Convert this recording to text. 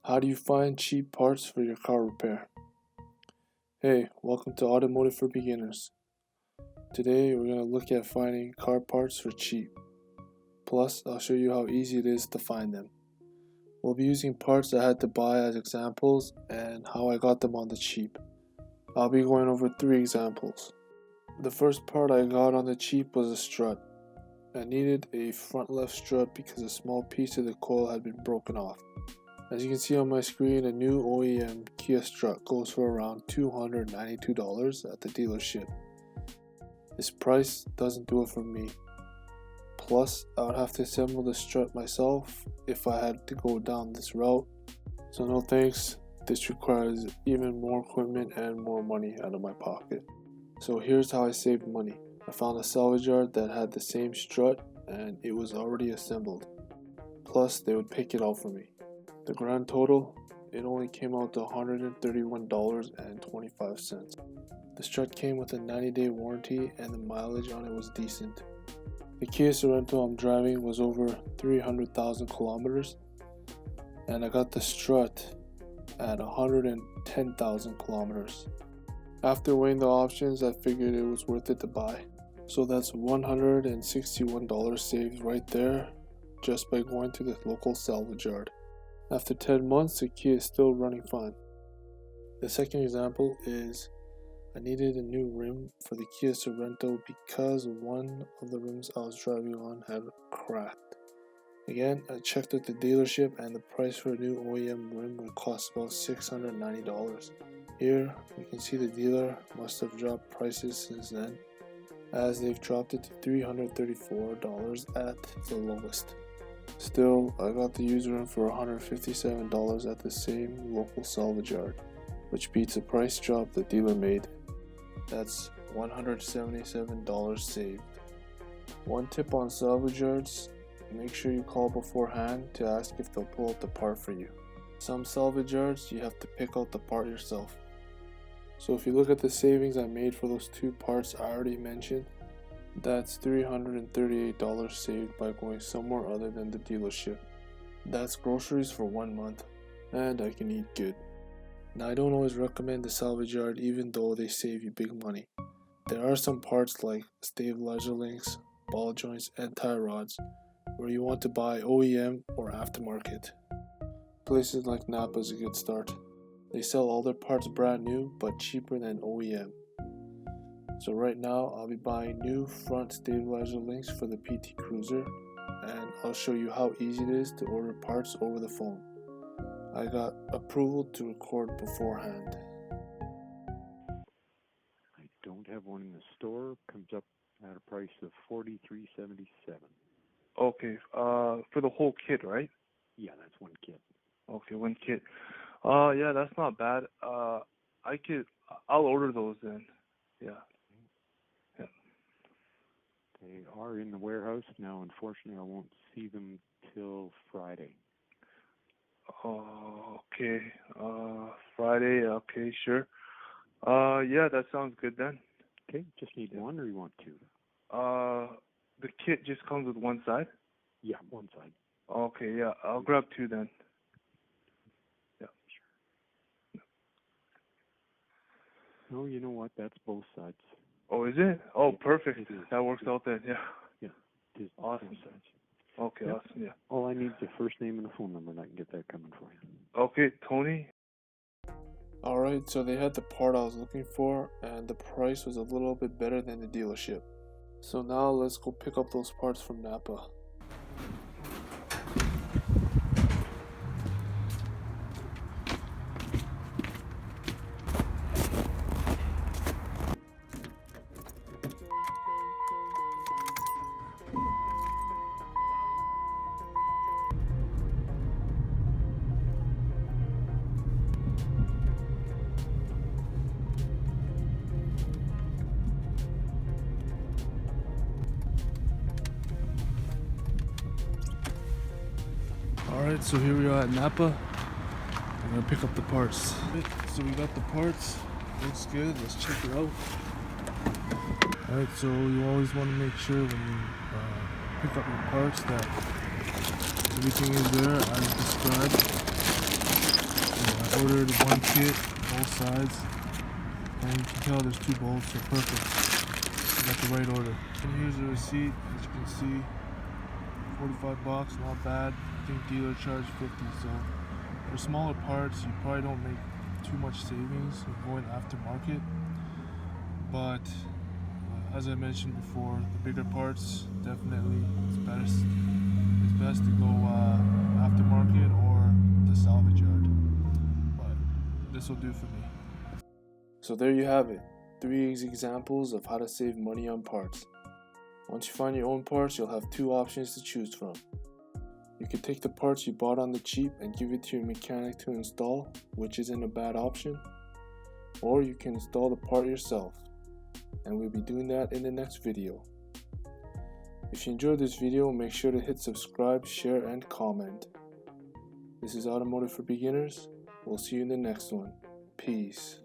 How do you find cheap parts for your car repair? Hey, welcome to Automotive for Beginners. Today we're going to look at finding car parts for cheap. Plus, I'll show you how easy it is to find them. We'll be using parts I had to buy as examples and how I got them on the cheap. I'll be going over 3 examples. The first part I got on the cheap was a strut. I needed a front left strut because a small piece of the coil had been broken off. As you can see on my screen, a new OEM Kia strut goes for around $292 at the dealership. This price doesn't do it for me. Plus, I would have to assemble the strut myself if I had to go down this route. So no thanks, this requires even more equipment and more money out of my pocket. So here's how I saved money. I found a salvage yard that had the same strut and it was already assembled. Plus, they would pick it out for me. The grand total, it only came out to $131.25. The strut came with a 90-day warranty and the mileage on it was decent. The Kia Sorento I'm driving was over 300,000 kilometers and I got the strut at 110,000 kilometers. After weighing the options, I figured it was worth it to buy. So that's $161 saved right there just by going to the local salvage yard. After 10 months, the Kia is still running fine. The second example is I needed a new rim for the Kia Sorento because one of the rims I was driving on had cracked. Again, I checked at the dealership and the price for a new OEM rim would cost about $690. Here, you can see the dealer must have dropped prices since then, as they've dropped it to $334 at the lowest. Still, I got the used rim for $157 at the same local salvage yard, which beats the price drop the dealer made. That's $177 saved. One tip on salvage yards, make sure you call beforehand to ask if they'll pull out the part for you. Some salvage yards, you have to pick out the part yourself. So if you look at the savings I made for those 2 parts I already mentioned, that's $338 saved by going somewhere other than the dealership. That's groceries for 1 month, and I can eat good. Now, I don't always recommend the salvage yard even though they save you big money. There are some parts like stabilizer links, ball joints, and tie rods where you want to buy OEM or aftermarket. Places like Napa is a good start. They sell all their parts brand new but cheaper than OEM. So right now I'll be buying new front stabilizer links for the PT Cruiser and I'll show you how easy it is to order parts over the phone. I got approval to record beforehand. I don't have one in the store. Comes up at a price of $43.77. Okay, for the whole kit, right? Yeah, that's one kit. Okay, one kit. Yeah, that's not bad. I'll order those then. Yeah. They are in the warehouse now. Unfortunately, I won't see them till Friday. Okay. Friday. Okay, sure. Yeah, that sounds good then. Okay, just need one, or you want 2? The kit just comes with one side? Yeah, one side. Okay, yeah, I'll grab 2 then. Yeah, sure. No, you know what? That's both sides. Oh, is it? Oh, perfect. That works out then, yeah. Yeah. It is awesome. Both sides. Okay, yep. Awesome, yeah. All I need is your first name and a phone number, and I can get that coming for you. Okay, Tony. Alright, so they had the part I was looking for, and the price was a little bit better than the dealership. So now let's go pick up those parts from Napa. Alright, so here we are at Napa. I'm gonna pick up the parts. So we got the parts. Looks good. Let's check it out. Alright, so you always want to make sure when you pick up your parts that everything is there as described. ordered one kit, both sides, and you can tell there's 2 bolts, so perfect. You got the right order. And here's the receipt, as you can see, $45, not bad. I think dealer charged $50, so for smaller parts, you probably don't make too much savings of going aftermarket. But as I mentioned before, the bigger parts, definitely it's best to go aftermarket or the salvage yard. But this will do for me. So there you have it, 3 examples of how to save money on parts. Once you find your own parts, you'll have 2 options to choose from. You can take the parts you bought on the cheap and give it to your mechanic to install, which isn't a bad option. Or you can install the part yourself, and we'll be doing that in the next video. If you enjoyed this video, make sure to hit subscribe, share, and comment. This is Automotive for Beginners. We'll see you in the next one. Peace.